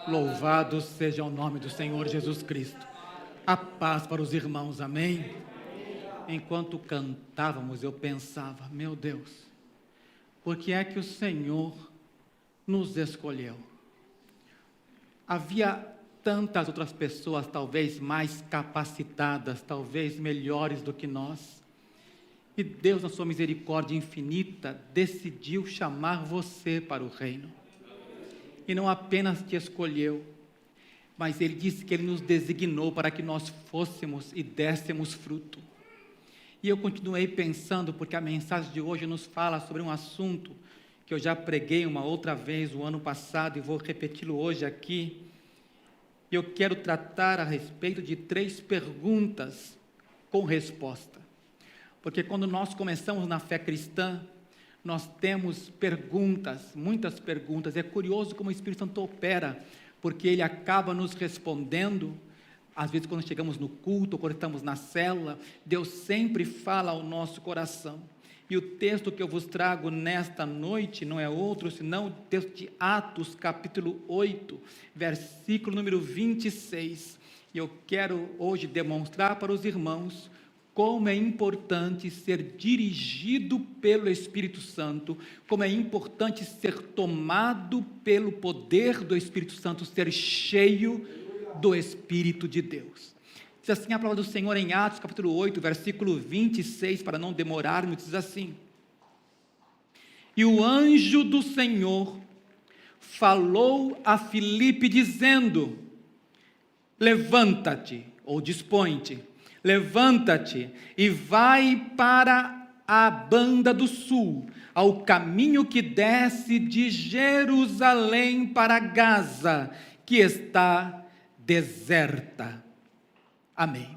Louvado seja o nome do Senhor Jesus Cristo. A paz para os irmãos, amém? Enquanto cantávamos, eu pensava, meu Deus, por que é que o Senhor nos escolheu? Havia tantas outras pessoas, talvez mais capacitadas, talvez melhores do que nós. E Deus, na sua misericórdia infinita, decidiu chamar você para o reino. E não apenas te escolheu, mas Ele disse que Ele nos designou para que nós fôssemos e dessemos fruto. E eu continuei pensando, porque a mensagem de hoje nos fala sobre um assunto que eu já preguei uma outra vez o ano passado e vou repeti-lo hoje aqui. Eu quero tratar a respeito de 3 perguntas com resposta. Porque quando nós começamos na fé cristã, nós temos perguntas, muitas perguntas. É curioso como o Espírito Santo opera, porque Ele acaba nos respondendo. Às vezes quando chegamos no culto, quando estamos na célula, Deus sempre fala ao nosso coração. E o texto que eu vos trago nesta noite não é outro, senão o texto de Atos, capítulo 8, versículo número 26. E eu quero hoje demonstrar para os irmãos como é importante ser dirigido pelo Espírito Santo, como é importante ser tomado pelo poder do Espírito Santo, ser cheio do Espírito de Deus. Diz assim a palavra do Senhor em Atos, capítulo 8, versículo 26, para não demorarmos, diz assim: E o anjo do Senhor falou a Filipe dizendo: levanta-te, ou dispõe-te, levanta-te e vai para a banda do sul, ao caminho que desce de Jerusalém para Gaza, que está deserta. Amém.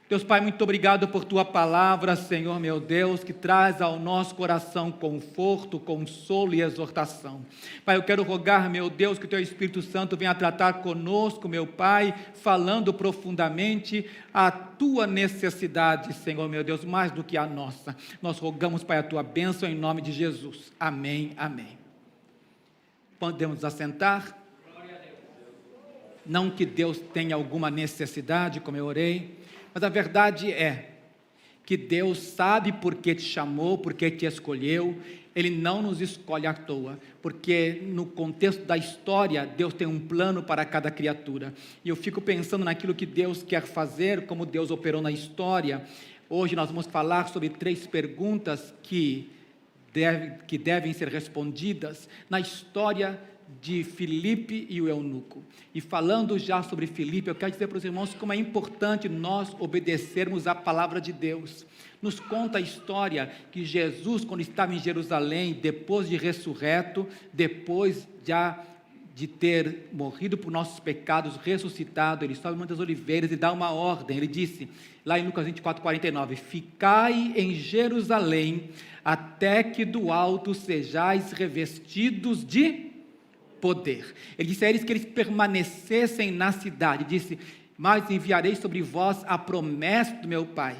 Deus Pai, muito obrigado por Tua palavra, Senhor meu Deus, que traz ao nosso coração conforto, consolo e exortação. Pai, eu quero rogar, meu Deus, que o Teu Espírito Santo venha tratar conosco, meu Pai, falando profundamente a Tua necessidade, Senhor meu Deus, mais do que a nossa. Nós rogamos, Pai, a Tua bênção em nome de Jesus. Amém, amém. Podemos nos assentar? Não que Deus tenha alguma necessidade, como eu orei, mas a verdade é que Deus sabe por que te chamou, por que te escolheu. Ele não nos escolhe à toa, porque no contexto da história, Deus tem um plano para cada criatura. E eu fico pensando naquilo que Deus quer fazer, como Deus operou na história. Hoje nós vamos falar sobre 3 perguntas que devem ser respondidas na história de Filipe e o eunuco. E falando já sobre Filipe, eu quero dizer para os irmãos como é importante nós obedecermos à palavra de Deus. Nos conta a história que Jesus, quando estava em Jerusalém, depois de ressurreto, depois já de ter morrido por nossos pecados, ressuscitado, ele sobe no Monte das Oliveiras e dá uma ordem. Ele disse, lá em Lucas 24, 49, ficai em Jerusalém, até que do alto sejais revestidos de poder. Ele disse a eles que eles permanecessem na cidade. Disse, mas enviarei sobre vós a promessa do meu Pai,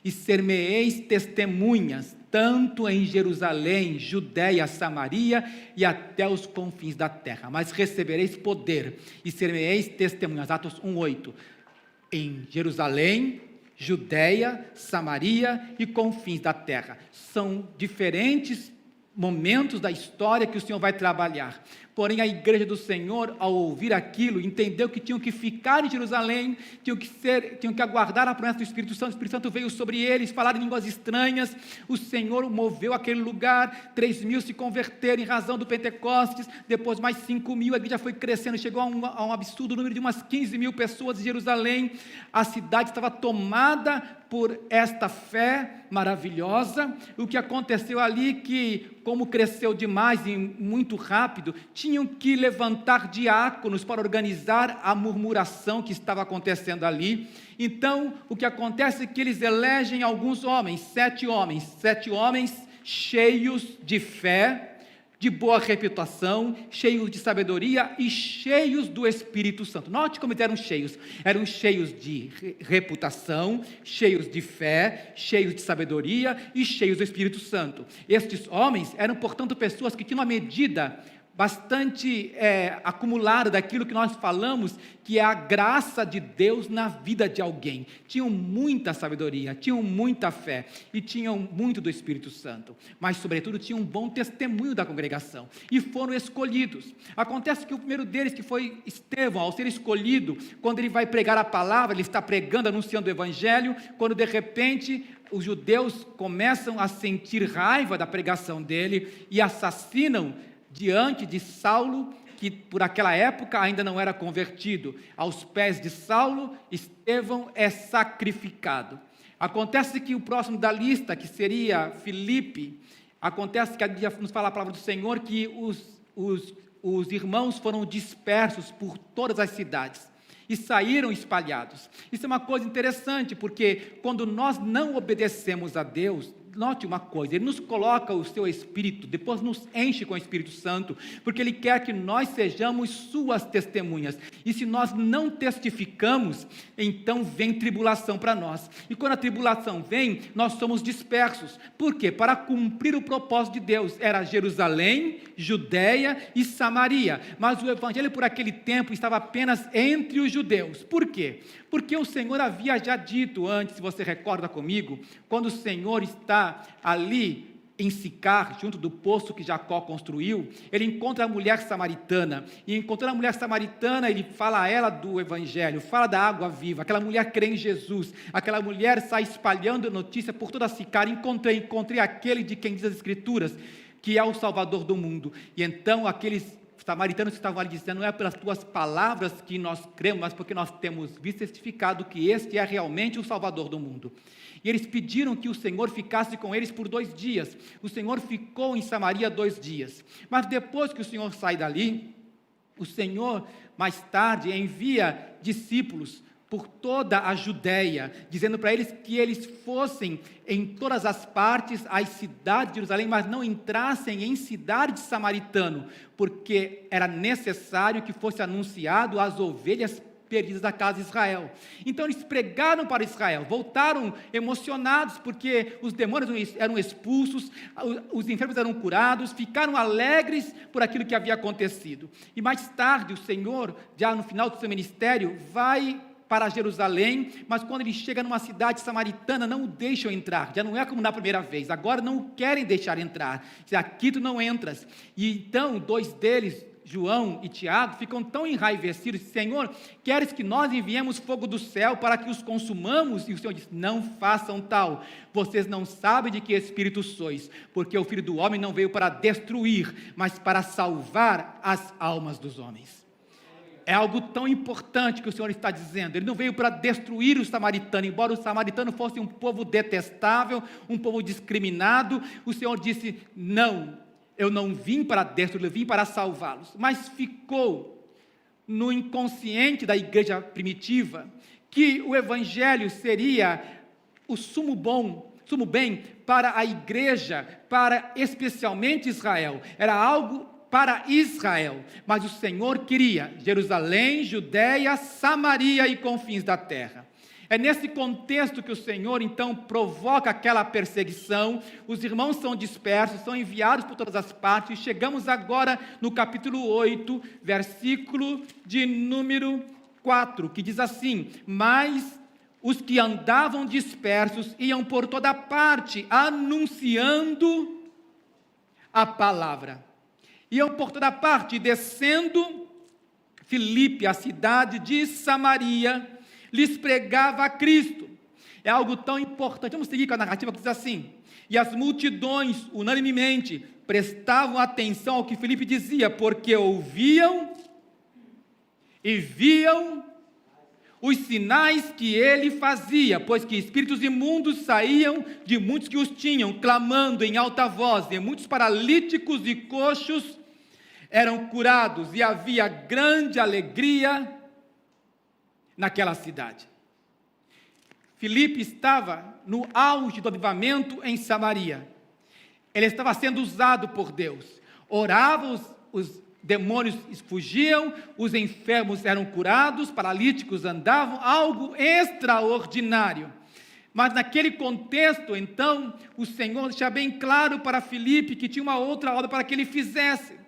e ser-me-eis testemunhas, tanto em Jerusalém, Judeia, Samaria e até os confins da terra. Mas recebereis poder, e ser-me-eis testemunhas. Atos 1:8. Em Jerusalém, Judeia, Samaria e confins da terra. São diferentes momentos da história que o Senhor vai trabalhar. Porém, a igreja do Senhor, ao ouvir aquilo, entendeu que tinham que ficar em Jerusalém, tinham que aguardar a promessa do Espírito Santo. O Espírito Santo veio sobre eles, falaram em línguas estranhas. O Senhor moveu aquele lugar, 3.000 se converteram em razão do Pentecostes, depois mais 5.000, a igreja foi crescendo, chegou a um absurdo número de umas 15.000 pessoas em Jerusalém. A cidade estava tomada por esta fé maravilhosa. O que aconteceu ali, que como cresceu demais e muito rápido, tinham que levantar diáconos para organizar a murmuração que estava acontecendo ali. Então, o que acontece é que eles elegem alguns homens, 7 homens cheios de fé, de boa reputação, cheios de sabedoria e cheios do Espírito Santo. Note como eles eram cheios de reputação, cheios de fé, cheios de sabedoria e cheios do Espírito Santo. Estes homens eram, portanto, pessoas que tinham uma medida bastante acumulada daquilo que nós falamos, que é a graça de Deus na vida de alguém. Tinham muita sabedoria, tinham muita fé e tinham muito do Espírito Santo, mas sobretudo tinham um bom testemunho da congregação e foram escolhidos. Acontece que o primeiro deles, que foi Estevão, ao ser escolhido, quando ele vai pregar a palavra, ele está pregando, anunciando o Evangelho, quando de repente os judeus começam a sentir raiva da pregação dele e assassinam diante de Saulo, que por aquela época ainda não era convertido. Aos pés de Saulo, Estevão é sacrificado. Acontece que o próximo da lista, que seria Filipe, acontece que nos fala a palavra do Senhor que os irmãos foram dispersos por todas as cidades e saíram espalhados. Isso é uma coisa interessante, porque quando nós não obedecemos a Deus, note uma coisa, Ele nos coloca o seu Espírito, depois nos enche com o Espírito Santo, porque Ele quer que nós sejamos suas testemunhas, e se nós não testificamos, então vem tribulação para nós, e quando a tribulação vem, nós somos dispersos. Por quê? Para cumprir o propósito de Deus, era Jerusalém, Judeia e Samaria, mas o Evangelho por aquele tempo estava apenas entre os judeus. Por quê? Porque o Senhor havia já dito antes, se você recorda comigo, quando o Senhor está ali em Sicar, junto do poço que Jacó construiu, ele encontra a mulher samaritana, e encontrando a mulher samaritana, ele fala a ela do Evangelho, fala da água viva, aquela mulher crê em Jesus, aquela mulher sai espalhando notícia por toda Sicar, encontrei aquele de quem diz as Escrituras, que é o Salvador do mundo. E então aqueles samaritanos estavam ali dizendo, não é pelas tuas palavras que nós cremos, mas porque nós temos visto testificado que este é realmente o Salvador do mundo. E eles pediram que o Senhor ficasse com eles por 2 dias. O Senhor ficou em Samaria 2 dias. Mas depois que o Senhor sai dali, o Senhor, mais tarde, envia discípulos por toda a Judéia, dizendo para eles que eles fossem em todas as partes, as cidades de Jerusalém, mas não entrassem em cidade de samaritano, porque era necessário que fosse anunciado às ovelhas perdidas da casa de Israel. Então eles pregaram para Israel, voltaram emocionados, porque os demônios eram expulsos, os enfermos eram curados, ficaram alegres por aquilo que havia acontecido. E mais tarde o Senhor, já no final do seu ministério, vai para Jerusalém, mas quando ele chega numa cidade samaritana, não o deixam entrar, já não é como na primeira vez, agora não o querem deixar entrar, diz, aqui tu não entras. E então 2 deles, João e Tiago, ficam tão enraivecidos, Senhor, queres que nós enviemos fogo do céu para que os consumamos? E o Senhor diz, não façam tal, vocês não sabem de que espírito sois, porque o Filho do Homem não veio para destruir, mas para salvar as almas dos homens. É algo tão importante que o Senhor está dizendo. Ele não veio para destruir o samaritano, embora o samaritano fosse um povo detestável, um povo discriminado. O Senhor disse, não, eu não vim para destruir, eu vim para salvá-los. Mas ficou no inconsciente da igreja primitiva que o Evangelho seria o sumo bem para a igreja, para especialmente Israel. Era algo para Israel, mas o Senhor queria Jerusalém, Judéia, Samaria e confins da terra. É nesse contexto que o Senhor, então, provoca aquela perseguição, os irmãos são dispersos, são enviados por todas as partes, e chegamos agora no capítulo 8, versículo de número 4, que diz assim, mas os que andavam dispersos iam por toda parte, anunciando a palavra. Iam por toda parte, descendo Filipe, a cidade de Samaria, lhes pregava a Cristo. É algo tão importante. Vamos seguir com a narrativa que diz assim, e as multidões, unanimemente, prestavam atenção ao que Filipe dizia, porque ouviam e viam os sinais que ele fazia, pois que espíritos imundos saíam de muitos que os tinham, clamando em alta voz, e muitos paralíticos e coxos eram curados, e havia grande alegria naquela cidade. Filipe estava no auge do avivamento em Samaria. Ele estava sendo usado por Deus. Orava, os demônios fugiam, os enfermos eram curados, paralíticos andavam, algo extraordinário. Mas naquele contexto, então, o Senhor deixa bem claro para Filipe que tinha uma outra obra para que ele fizesse.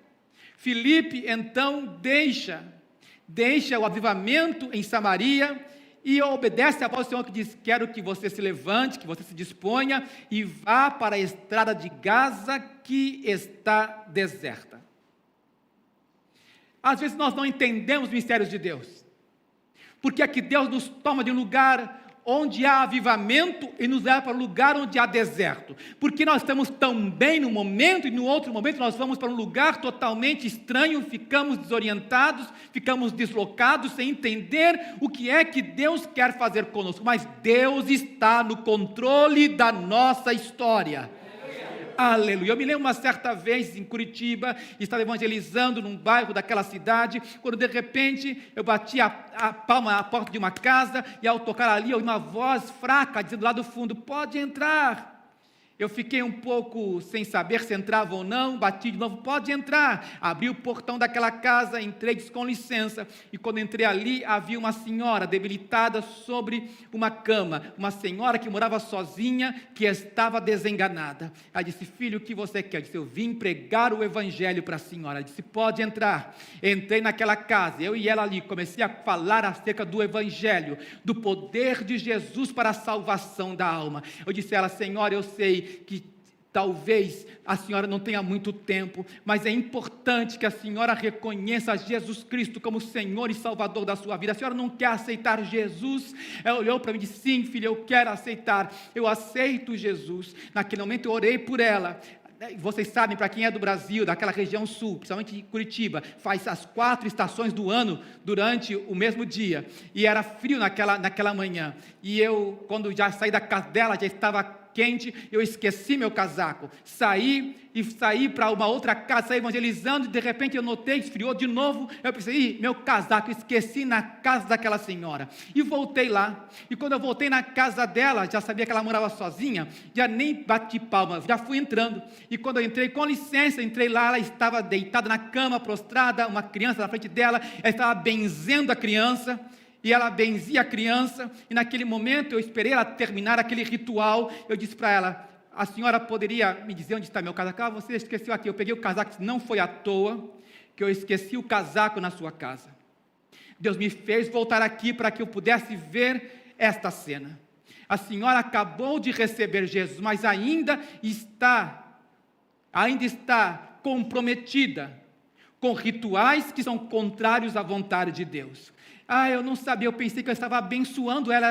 Filipe, então, deixa o avivamento em Samaria e obedece a voz do Senhor que diz: quero que você se levante, que você se disponha e vá para a estrada de Gaza que está deserta. Às vezes nós não entendemos os mistérios de Deus, porque é que Deus nos toma de um lugar onde há avivamento e nos leva para um lugar onde há deserto, porque nós estamos tão bem num momento e no outro momento nós vamos para um lugar totalmente estranho, ficamos desorientados, ficamos deslocados, sem entender o que é que Deus quer fazer conosco, mas Deus está no controle da nossa história. Aleluia. Eu me lembro uma certa vez em Curitiba, estava evangelizando num bairro daquela cidade, quando de repente eu bati a palma na porta de uma casa, e ao tocar ali eu ouvi uma voz fraca dizendo lá do fundo: pode entrar. Eu fiquei um pouco sem saber se entrava ou não, bati de novo: pode entrar. Abri o portão daquela casa, entrei, disse com licença, e quando entrei ali, havia uma senhora debilitada sobre uma cama, uma senhora que morava sozinha, que estava desenganada. Ela disse: filho, o que você quer? Eu disse: eu vim pregar o evangelho para a senhora. Ela disse: pode entrar. Entrei naquela casa, eu e ela ali, comecei a falar acerca do evangelho, do poder de Jesus para a salvação da alma. Eu disse a ela: senhora, eu sei que talvez a senhora não tenha muito tempo, mas é importante que a senhora reconheça Jesus Cristo como Senhor e Salvador da sua vida. A senhora não quer aceitar Jesus? Ela olhou para mim e disse: sim, filha, eu quero aceitar, eu aceito Jesus. Naquele momento eu orei por ela. Vocês sabem, para quem é do Brasil, daquela região sul, principalmente Curitiba, faz as 4 estações do ano durante o mesmo dia, e era frio naquela manhã, e eu, quando já saí da casa dela, já estava quente, eu esqueci meu casaco, saí para uma outra casa, saí evangelizando, e de repente eu notei, esfriou de novo, eu pensei: meu casaco, esqueci na casa daquela senhora, e voltei lá, e quando eu voltei na casa dela, já sabia que ela morava sozinha, já nem bati palma, já fui entrando, e quando eu entrei, com licença, entrei lá, ela estava deitada na cama, prostrada, uma criança na frente dela, ela estava benzendo a criança, e ela benzia a criança, e naquele momento eu esperei ela terminar aquele ritual. Eu disse para ela: a senhora poderia me dizer onde está meu casaco? Ah, você esqueceu aqui. Eu peguei o casaco, não foi à toa que eu esqueci o casaco na sua casa. Deus me fez voltar aqui para que eu pudesse ver esta cena. A senhora acabou de receber Jesus, mas ainda está comprometida com rituais que são contrários à vontade de Deus. Ah, eu não sabia, eu pensei que eu estava abençoando ela,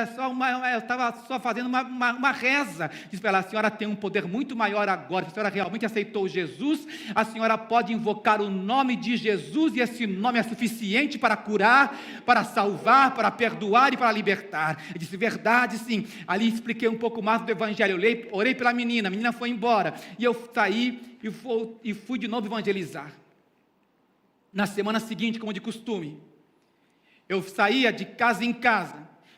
eu estava só fazendo uma reza. Diz para ela: a senhora tem um poder muito maior agora, se a senhora realmente aceitou Jesus, a senhora pode invocar o nome de Jesus, e esse nome é suficiente para curar, para salvar, para perdoar e para libertar. Eu disse: verdade, sim. Ali expliquei um pouco mais do evangelho, orei pela menina, a menina foi embora, e eu saí e fui de novo evangelizar. Na semana seguinte, como de costume, eu saía de casa em casa,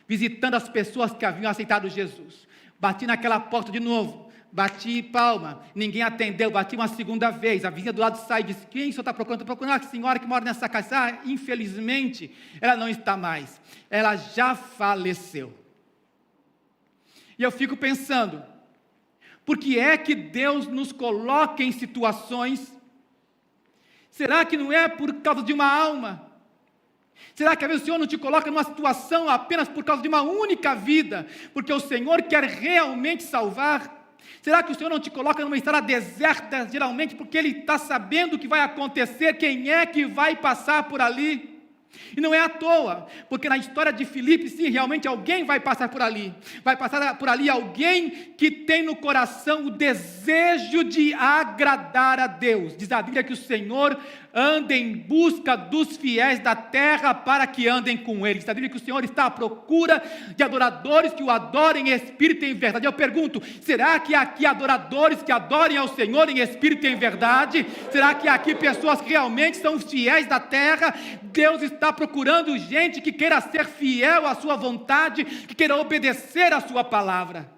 visitando as pessoas que haviam aceitado Jesus. Bati naquela porta de novo, bati palma, ninguém atendeu, bati uma segunda vez, a vizinha do lado saiu e disse: quem o senhor está procurando? Estou procurando a senhora que mora nessa casa. Ah, infelizmente, ela não está mais, ela já faleceu. E eu fico pensando: por que é que Deus nos coloca em situações? Será que não é por causa de uma alma? Será que às vezes o Senhor não te coloca numa situação apenas por causa de uma única vida, porque o Senhor quer realmente salvar? Será que o Senhor não te coloca numa estrada deserta, geralmente porque Ele está sabendo o que vai acontecer, quem é que vai passar por ali? E não é à toa, porque na história de Filipe, sim, realmente alguém vai passar por ali. Vai passar por ali alguém que tem no coração o desejo de agradar a Deus. Diz a Bíblia que o Senhor anda em busca dos fiéis da terra para que andem com Ele. Diz a Bíblia que o Senhor está à procura de adoradores que o adorem em espírito e em verdade. Eu pergunto: será que há aqui adoradores que adorem ao Senhor em espírito e em verdade? Será que há aqui pessoas que realmente são fiéis da terra? Deus está procurando gente que queira ser fiel à sua vontade, que queira obedecer à sua palavra.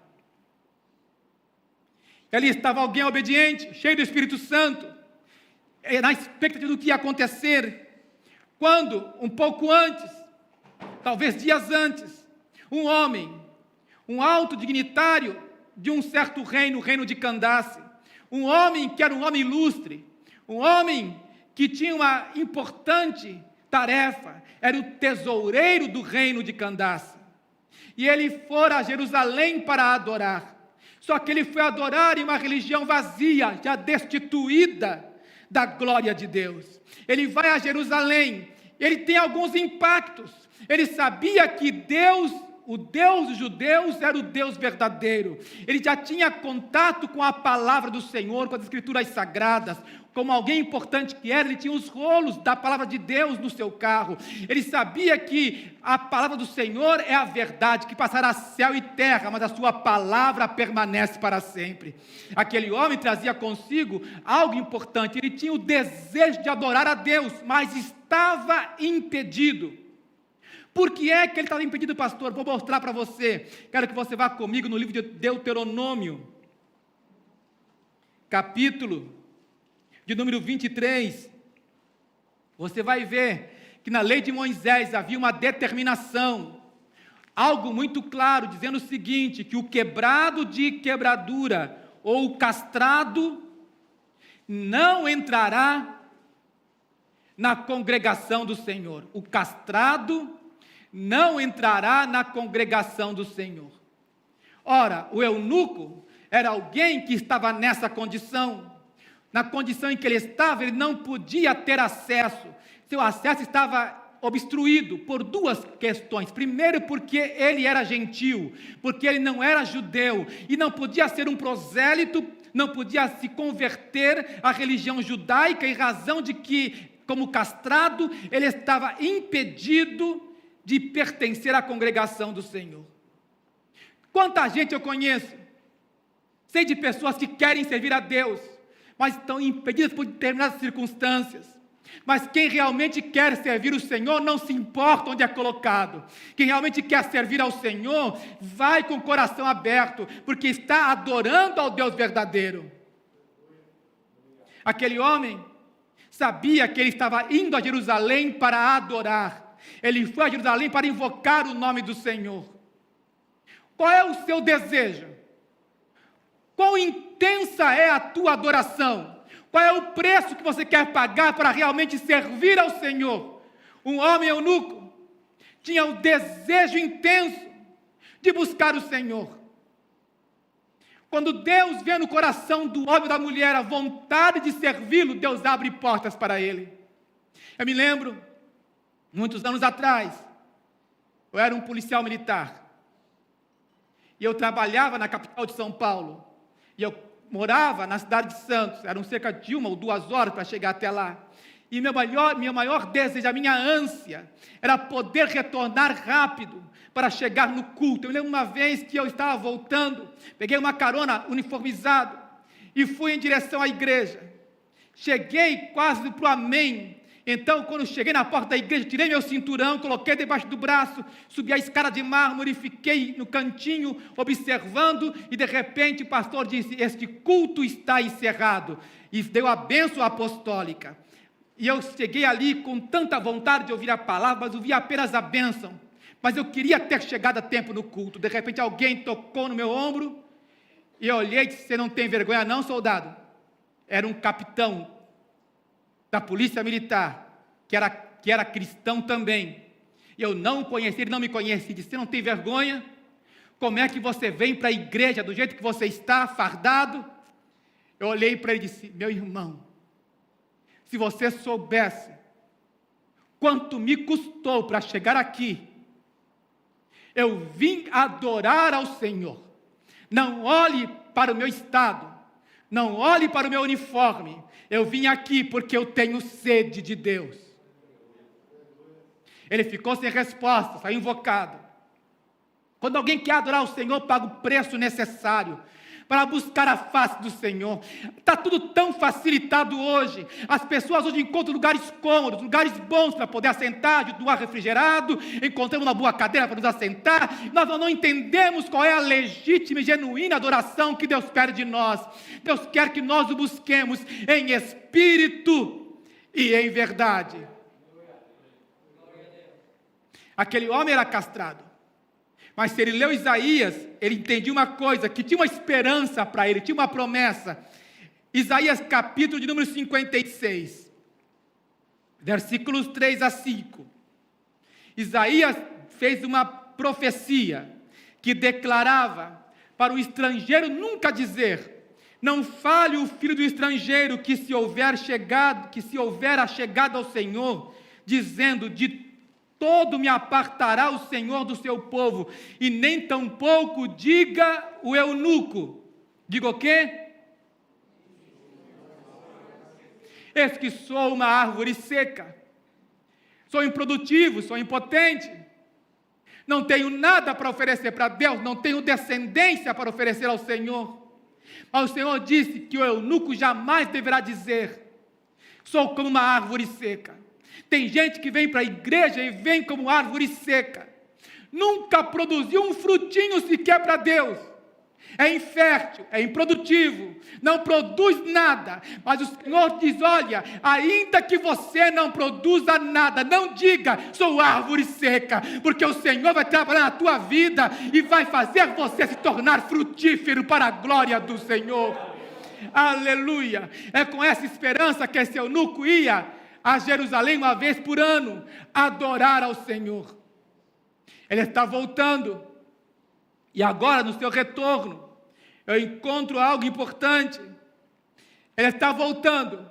Ali estava alguém obediente, cheio do Espírito Santo, na expectativa do que ia acontecer, quando, um pouco antes, talvez dias antes, um homem, um alto dignitário de um certo reino, o reino de Candace, um homem que era um homem ilustre, um homem que tinha uma importante tarefa, era o tesoureiro do reino de Candace. E ele fora a Jerusalém para adorar. Só que ele foi adorar em uma religião vazia, já destituída da glória de Deus. Ele vai a Jerusalém, ele tem alguns impactos. Ele sabia que Deus, o Deus dos judeus, era o Deus verdadeiro. Ele já tinha contato com a palavra do Senhor, com as escrituras sagradas. Como alguém importante que era, ele tinha os rolos da palavra de Deus no seu carro. Ele sabia que a palavra do Senhor é a verdade, que passará céu e terra, mas a sua palavra permanece para sempre. Aquele homem trazia consigo algo importante. Ele tinha o desejo de adorar a Deus, mas estava impedido. Por que é que ele estava impedido, pastor? Vou mostrar para você. Quero que você vá comigo no livro de Deuteronômio, capítulo de número 23, você vai ver que na lei de Moisés havia uma determinação, algo muito claro, dizendo o seguinte, que o quebrado de quebradura, ou o castrado, não entrará na congregação do Senhor. O castrado não entrará na congregação do Senhor. Ora, o eunuco era alguém que estava nessa condição. Na condição em que ele estava, ele não podia ter acesso. Seu acesso estava obstruído por duas questões. Primeiro, porque ele era gentil, porque ele não era judeu, e não podia ser um prosélito, não podia se converter à religião judaica, em razão de que, como castrado, ele estava impedido de pertencer à congregação do Senhor. Quanta gente eu conheço, sei de pessoas que querem servir a Deus, mas estão impedidas por determinadas circunstâncias. Mas quem realmente quer servir o Senhor não se importa onde é colocado. Quem realmente quer servir ao Senhor vai com o coração aberto, porque está adorando ao Deus verdadeiro. Aquele homem sabia que ele estava indo a Jerusalém para adorar. Ele foi a Jerusalém para invocar o nome do Senhor. Qual é o seu desejo? Quão intensa é a tua adoração? Qual é o preço que você quer pagar para realmente servir ao Senhor? Um homem eunuco tinha um desejo intenso de buscar o Senhor. Quando Deus vê no coração do homem e da mulher a vontade de servi-lo, Deus abre portas para ele. Eu me lembro, muitos anos atrás, eu era um policial militar. E eu trabalhava na capital de São Paulo. E eu morava na cidade de Santos, eram cerca de 1 ou 2 horas para chegar até lá. E meu maior desejo, a minha ânsia, era poder retornar rápido para chegar no culto. Eu lembro uma vez que eu estava voltando, peguei uma carona uniformizado e fui em direção à igreja. Cheguei quase para o amém. Então, quando cheguei na porta da igreja, tirei meu cinturão, coloquei debaixo do braço, subi a escada de mármore e fiquei no cantinho, observando, e de repente o pastor disse, este culto está encerrado, e deu a bênção apostólica. E eu cheguei ali com tanta vontade de ouvir a palavra, mas ouvi apenas a bênção. Mas eu queria ter chegado a tempo no culto. De repente alguém tocou no meu ombro, e eu olhei e disse, você não tem vergonha não, soldado? Era um capitão da polícia militar, que era cristão também. Eu não o conheci, ele não me conhecia. Disse, você não tem vergonha? Como é que você vem para a igreja do jeito que você está, fardado? Eu olhei para ele e disse, meu irmão, se você soubesse quanto me custou para chegar aqui, eu vim adorar ao Senhor. Não olhe para o meu estado, não olhe para o meu uniforme, eu vim aqui porque eu tenho sede de Deus. Ele ficou sem resposta, saiu invocado. Quando alguém quer adorar o Senhor, paga o preço necessário para buscar a face do Senhor. Está tudo tão facilitado hoje. As pessoas hoje encontram lugares cômodos, lugares bons para poder assentar, do ar refrigerado, encontramos uma boa cadeira para nos assentar. Nós não entendemos qual é a legítima e genuína adoração que Deus pede de nós. Deus quer que nós o busquemos em espírito e em verdade. Aquele homem era castrado. Mas se ele leu Isaías, ele entendia uma coisa, que tinha uma esperança para ele, tinha uma promessa. Isaías capítulo de número 56. versículos 3 a 5. Isaías fez uma profecia que declarava para o estrangeiro nunca dizer: não fale o filho do estrangeiro que se houver achegado ao Senhor, dizendo: de todo me apartará o Senhor do seu povo, e nem tampouco diga o eunuco. Diga o quê? Eis que sou uma árvore seca, sou improdutivo, sou impotente, não tenho nada para oferecer para Deus, não tenho descendência para oferecer ao Senhor. Mas o Senhor disse que o eunuco jamais deverá dizer: sou como uma árvore seca. Tem gente que vem para a igreja e vem como árvore seca, nunca produziu um frutinho sequer para Deus, é infértil, é improdutivo, não produz nada, mas o Senhor diz: olha, ainda que você não produza nada, não diga: sou árvore seca, porque o Senhor vai trabalhar na tua vida e vai fazer você se tornar frutífero para a glória do Senhor. Aleluia! É com essa esperança que esse eunuco ia a Jerusalém uma vez por ano adorar ao Senhor. Ele está voltando, e agora no seu retorno eu encontro algo importante. Ele está voltando,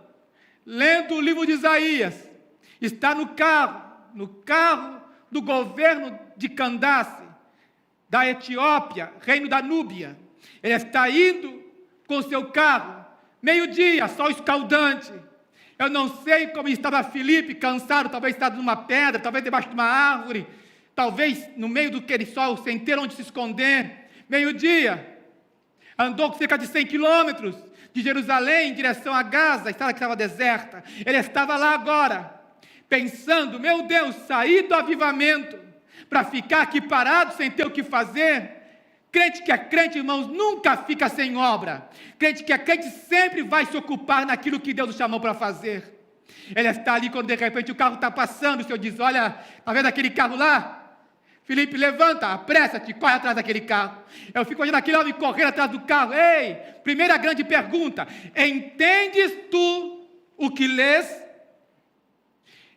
lendo o livro de Isaías, está no carro do governo de Candace, da Etiópia, reino da Núbia. Ele está indo com seu carro, meio-dia, sol escaldante. Eu não sei como estava Filipe, cansado, talvez estava numa pedra, talvez debaixo de uma árvore, talvez no meio do aquele sol, sem ter onde se esconder. Meio-dia, andou cerca de 100 quilômetros de Jerusalém em direção a Gaza, a estrada que estava deserta. Ele estava lá agora, pensando: meu Deus, saí do avivamento para ficar aqui parado sem ter o que fazer. Crente que é crente, irmãos, nunca fica sem obra. Crente que é crente sempre vai se ocupar naquilo que Deus o chamou para fazer. Ele está ali quando de repente o carro está passando, o Senhor diz: olha, está vendo aquele carro lá? Filipe, levanta, apressa-te, corre atrás daquele carro. Eu fico olhando aquele homem correndo atrás do carro. Ei, primeira grande pergunta: entendes tu o que lês?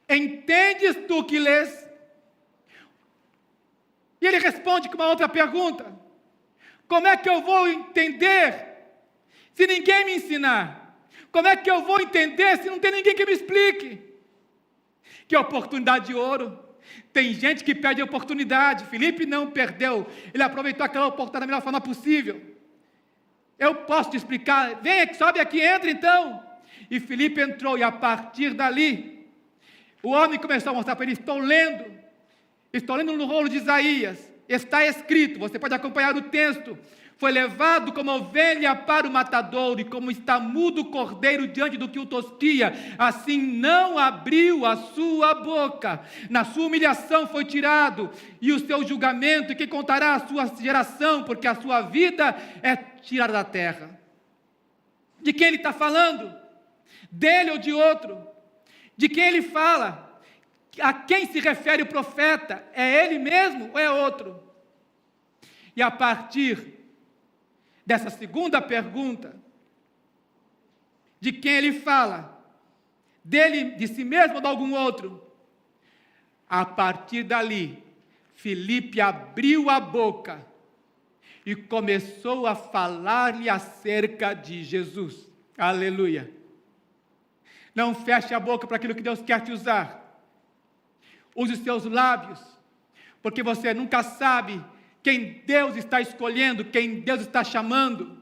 Entendes tu o que lês? E ele responde com uma outra pergunta: como é que eu vou entender se ninguém me ensinar? Como é que eu vou entender se não tem ninguém que me explique? Que oportunidade de ouro! Tem gente que perde a oportunidade. Filipe não perdeu, ele aproveitou aquela oportunidade da melhor forma possível. Eu posso te explicar: vem, sobe aqui, entra então. E Filipe entrou, e a partir dali, o homem começou a mostrar para ele: estou lendo no rolo de Isaías, está escrito, você pode acompanhar o texto: foi levado como ovelha para o matadouro, e como está mudo o cordeiro diante do que o tosquia, assim não abriu a sua boca. Na sua humilhação foi tirado, e o seu julgamento, e quem contará a sua geração, porque a sua vida é tirada da terra. De quem ele está falando? Dele ou de outro? De quem ele fala? A quem se refere o profeta? É ele mesmo ou é outro? E a partir dessa segunda pergunta, de quem ele fala? Dele, de si mesmo ou de algum outro? A partir dali, Filipe abriu a boca e começou a falar-lhe acerca de Jesus. Aleluia! Não feche a boca para aquilo que Deus quer te usar. Use os seus lábios, porque você nunca sabe quem Deus está escolhendo, quem Deus está chamando.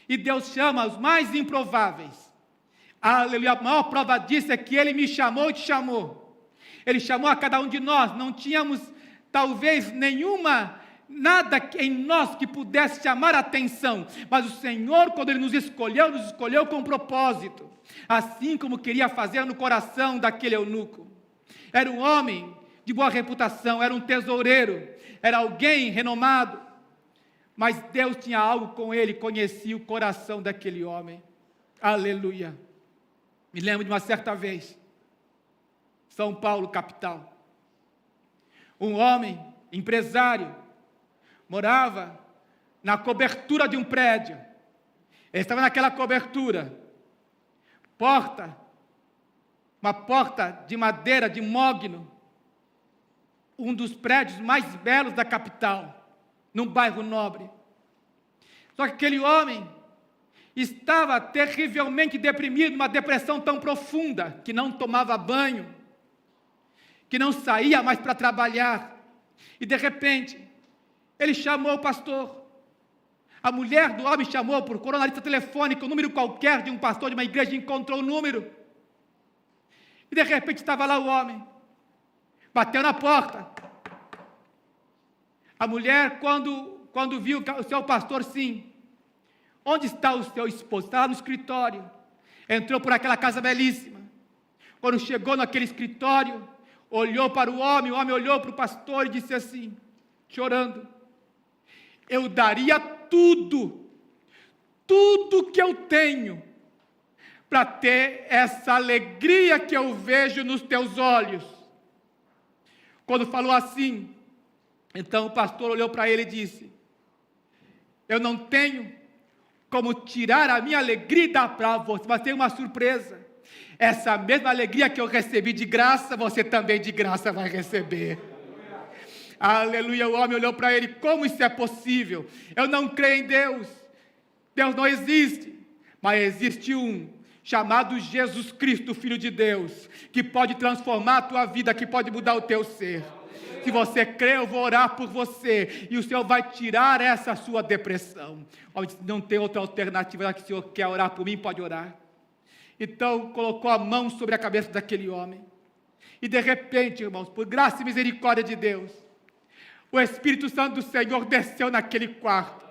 E Deus chama os mais improváveis. Aleluia! A maior prova disso é que Ele me chamou e te chamou. Ele chamou a cada um de nós. Não tínhamos talvez nada em nós que pudesse chamar a atenção, mas o Senhor, quando Ele nos escolheu com propósito, assim como queria fazer no coração daquele eunuco. Era um homem de boa reputação, era um tesoureiro, era alguém renomado, mas Deus tinha algo com ele, conhecia o coração daquele homem. Aleluia! Me lembro de uma certa vez, São Paulo, capital, um homem, empresário, morava na cobertura de um prédio. Ele estava naquela cobertura, porta uma porta de madeira, de mogno, um dos prédios mais belos da capital, num bairro nobre. Só que aquele homem estava terrivelmente deprimido, uma depressão tão profunda, que não tomava banho, que não saía mais para trabalhar. E de repente, ele chamou o pastor. A mulher do homem chamou, procurou na lista telefônica, um número qualquer de um pastor de uma igreja, encontrou o número. E de repente estava lá o homem, bateu na porta. A mulher, quando viu o seu pastor, sim. Onde está o seu esposo? Está lá no escritório. Entrou por aquela casa belíssima. Quando chegou naquele escritório, olhou para o homem olhou para o pastor e disse assim, chorando: eu daria tudo que eu tenho, para ter essa alegria que eu vejo nos teus olhos. Quando falou assim, então o pastor olhou para ele e disse: eu não tenho como tirar a minha alegria e dar para você, mas tem uma surpresa. Essa mesma alegria que eu recebi de graça, você também de graça vai receber. Aleluia. O homem olhou para ele: como isso é possível? Eu não creio em Deus. Deus não existe. Mas existe um, chamado Jesus Cristo, Filho de Deus, que pode transformar a tua vida, que pode mudar o teu ser. Se você crê, eu vou orar por você, e o Senhor vai tirar essa sua depressão. Não tem outra alternativa, já que o Senhor quer orar por mim, pode orar. Então, colocou a mão sobre a cabeça daquele homem, e de repente, irmãos, por graça e misericórdia de Deus, o Espírito Santo do Senhor desceu naquele quarto.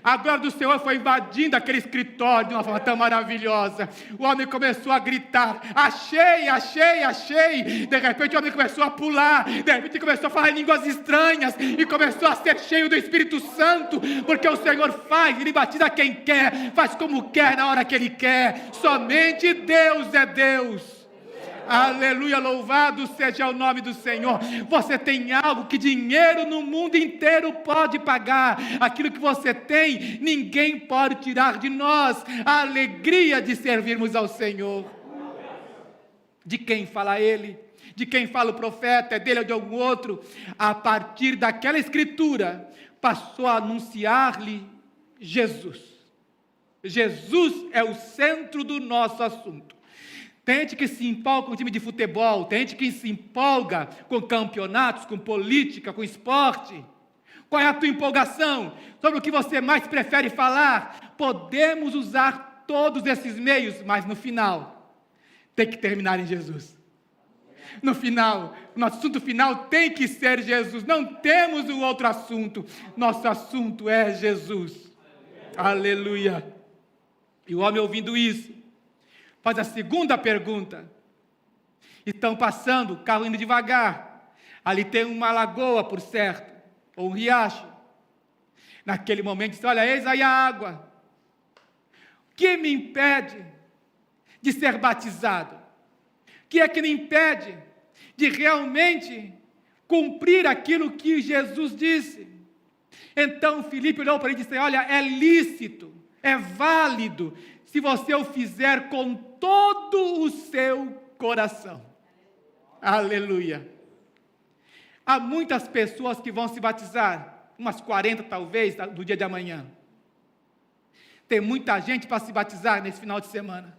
A glória do Senhor foi invadindo aquele escritório de uma forma tão maravilhosa. O homem começou a gritar: achei, achei, achei. De repente o homem começou a pular, de repente começou a falar em línguas estranhas, e começou a ser cheio do Espírito Santo, porque o Senhor faz, Ele batiza quem quer, faz como quer, na hora que Ele quer. Somente Deus é Deus. Aleluia, louvado seja o nome do Senhor. Você tem algo que dinheiro no mundo inteiro pode pagar. Aquilo que você tem, ninguém pode tirar de nós. A alegria de servirmos ao Senhor. De quem fala Ele? De quem fala o profeta? É dele ou de algum outro? A partir daquela escritura, passou a anunciar-lhe Jesus. Jesus é o centro do nosso assunto. Tem gente que se empolga com o time de futebol, tem gente que se empolga com campeonatos, com política, com esporte. Qual é a tua empolgação? Sobre o que você mais prefere falar? Podemos usar todos esses meios, mas no final, tem que terminar em Jesus. No final, nosso assunto final tem que ser Jesus. Não temos um outro assunto. Nosso assunto é Jesus. Aleluia. E o homem, ouvindo isso, faz a segunda pergunta. Estão passando, o carro indo devagar. Ali tem uma lagoa, por certo, ou um riacho. Naquele momento, diz: olha, eis aí a água. O que me impede de ser batizado? O que é que me impede de realmente cumprir aquilo que Jesus disse? Então Filipe olhou para ele e disse: olha, é lícito, é válido, se você o fizer com todo o seu coração. Aleluia. Há muitas pessoas que vão se batizar, umas 40 talvez, no dia de amanhã. Tem muita gente para se batizar nesse final de semana,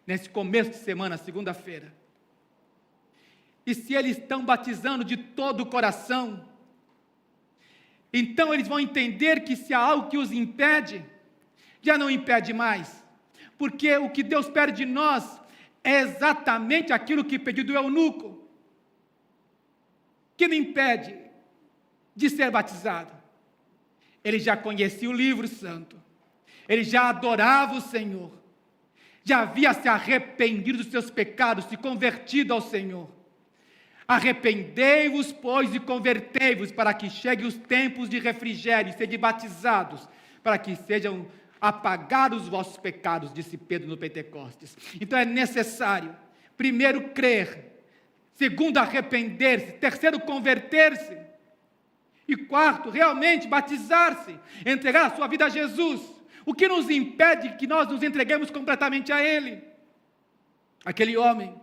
nesse começo de semana, segunda-feira. E se eles estão batizando de todo o coração, então eles vão entender que se há algo que os impede, já não impede mais, porque o que Deus pede de nós é exatamente aquilo que pediu do eunuco, que me impede de ser batizado. Ele já conhecia o livro santo, ele já adorava o Senhor, já havia se arrependido dos seus pecados, se convertido ao Senhor. Arrependei-vos, pois, e convertei-vos, para que cheguem os tempos de refrigério, e sejam batizados, para que sejam apagados os vossos pecados, disse Pedro no Pentecostes. Então é necessário, primeiro, crer, segundo, arrepender-se, terceiro, converter-se, e quarto, realmente batizar-se, entregar a sua vida a Jesus. O que nos impede que nós nos entreguemos completamente a Ele? Aquele homem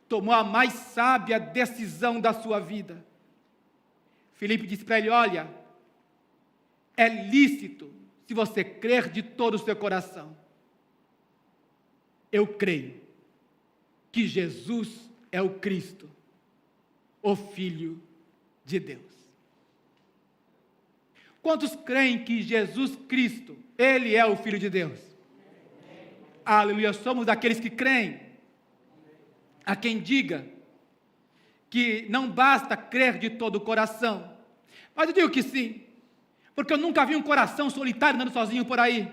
tomou a mais sábia decisão da sua vida. Filipe disse para ele: olha, é lícito se você crer de todo o seu coração. Eu creio que Jesus é o Cristo, o Filho de Deus. Quantos creem que Jesus Cristo, Ele é o Filho de Deus? Aleluia, somos daqueles que creem. Há quem diga que não basta crer de todo o coração, mas eu digo que sim, porque eu nunca vi um coração solitário andando sozinho por aí.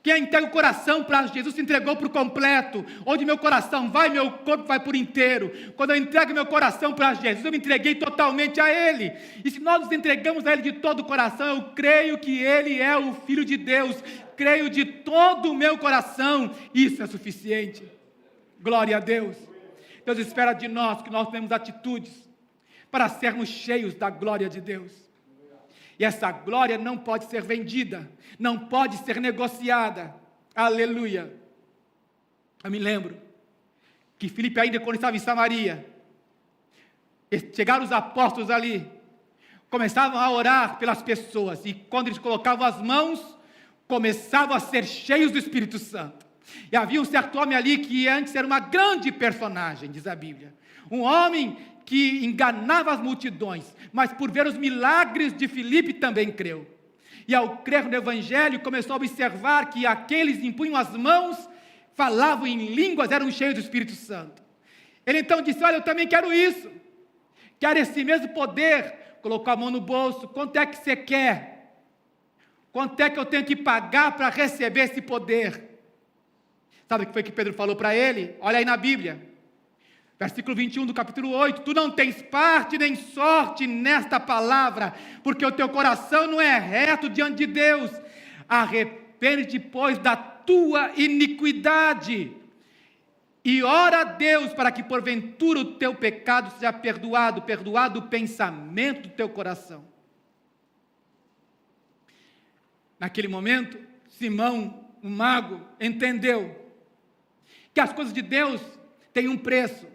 Quem entrega o coração para Jesus se entregou por completo. Onde meu coração vai, meu corpo vai por inteiro. Quando eu entrego meu coração para Jesus, eu me entreguei totalmente a Ele. E se nós nos entregamos a Ele de todo o coração, eu creio que Ele é o Filho de Deus. Creio de todo o meu coração. Isso é suficiente. Glória a Deus. Deus espera de nós que nós tenhamos atitudes para sermos cheios da glória de Deus. E essa glória não pode ser vendida, não pode ser negociada. Aleluia. Eu me lembro que Filipe, ainda quando estava em Samaria, chegaram os apóstolos ali, começavam a orar pelas pessoas, e quando eles colocavam as mãos, começavam a ser cheios do Espírito Santo. E havia um certo homem ali que antes era uma grande personagem, diz a Bíblia. Um homem que enganava as multidões, mas por ver os milagres de Filipe também creu. E ao crer no Evangelho, começou a observar que aqueles impunham as mãos, falavam em línguas, eram cheios do Espírito Santo. Ele então disse: olha, eu também quero isso, quero esse mesmo poder. Colocou a mão no bolso: quanto é que você quer? Quanto é que eu tenho que pagar para receber esse poder? Sabe o que foi que Pedro falou para ele? Olha aí na Bíblia. Versículo 21 do capítulo 8, tu não tens parte nem sorte nesta palavra, porque o teu coração não é reto diante de Deus. Arrepende-te, pois, da tua iniquidade, e ora a Deus para que porventura o teu pecado seja perdoado o pensamento do teu coração. Naquele momento, Simão, o mago, entendeu que as coisas de Deus têm um preço.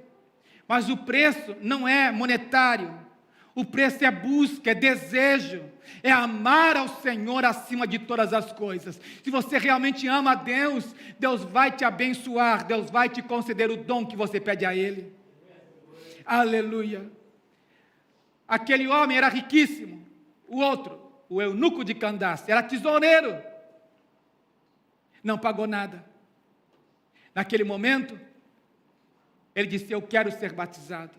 Mas o preço não é monetário, o preço é busca, é desejo, é amar ao Senhor acima de todas as coisas. Se você realmente ama a Deus, Deus vai te abençoar, Deus vai te conceder o dom que você pede a Ele. Aleluia. Aquele homem era riquíssimo, o outro, o eunuco de Candace, era tesoureiro, não pagou nada. Naquele momento, ele disse: eu quero ser batizado.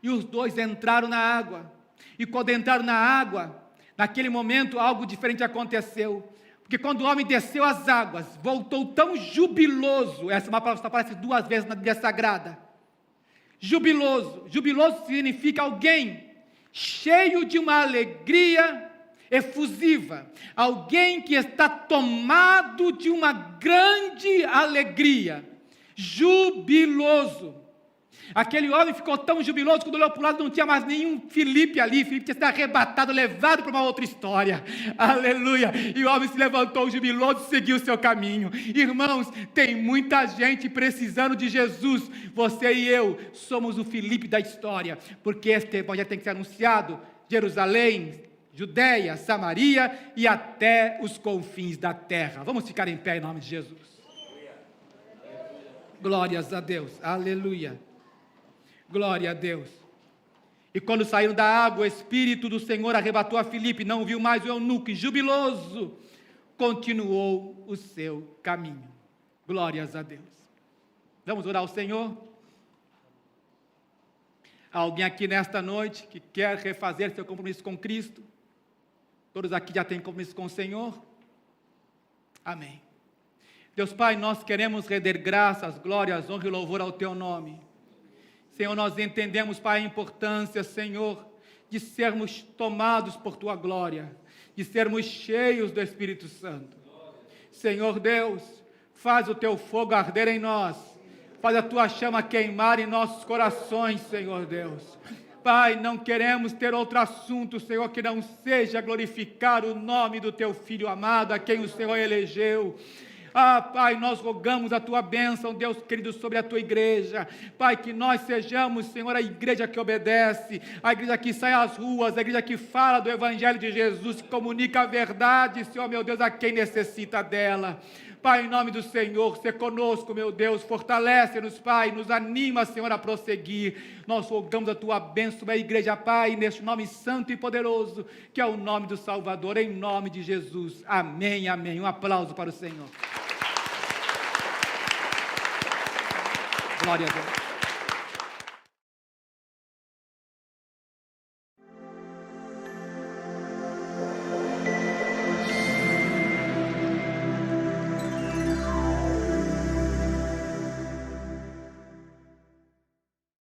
E os dois entraram na água. E quando entraram na água, naquele momento algo diferente aconteceu. Porque quando o homem desceu as águas, voltou tão jubiloso. Essa é uma palavra que aparece 2 vezes na Bíblia Sagrada. Jubiloso. Jubiloso significa alguém cheio de uma alegria efusiva. Alguém que está tomado de uma grande alegria. Jubiloso. Aquele homem ficou tão jubiloso, quando olhou para o lado não tinha mais nenhum Filipe ali. Filipe tinha sido arrebatado, levado para uma outra história. Aleluia. E o homem se levantou jubiloso e seguiu o seu caminho. Irmãos, tem muita gente precisando de Jesus. Você e eu somos o Filipe da história, porque este evangelho tem que ser anunciado: Jerusalém, Judeia, Samaria e até os confins da terra. Vamos ficar em pé em nome de Jesus. Glórias a Deus. Aleluia. Glória a Deus. E quando saíram da água, o Espírito do Senhor arrebatou a Filipe, não viu mais o eunuco, e jubiloso continuou o seu caminho. Glórias a Deus. Vamos orar ao Senhor? Há alguém aqui nesta noite que quer refazer seu compromisso com Cristo? Todos aqui já têm compromisso com o Senhor? Amém. Deus Pai, nós queremos render graças, glórias, honra e louvor ao Teu nome. Senhor, nós entendemos, Pai, a importância, Senhor, de sermos tomados por Tua glória, de sermos cheios do Espírito Santo. Senhor Deus, faz o Teu fogo arder em nós, faz a Tua chama queimar em nossos corações, Senhor Deus. Pai, não queremos ter outro assunto, Senhor, que não seja glorificar o nome do Teu Filho amado, a quem o Senhor elegeu. Pai, nós rogamos a tua bênção, Deus querido, sobre a tua igreja. Pai, que nós sejamos, Senhor, a igreja que obedece, a igreja que sai às ruas, a igreja que fala do Evangelho de Jesus, que comunica a verdade, Senhor, meu Deus, a quem necessita dela. Pai, em nome do Senhor, se conosco, meu Deus, fortalece-nos, Pai, nos anima, Senhor, a prosseguir. Nós rogamos a tua bênção sobre a igreja, Pai, neste nome santo e poderoso, que é o nome do Salvador, em nome de Jesus. Amém, amém. Um aplauso para o Senhor. Glória a Deus.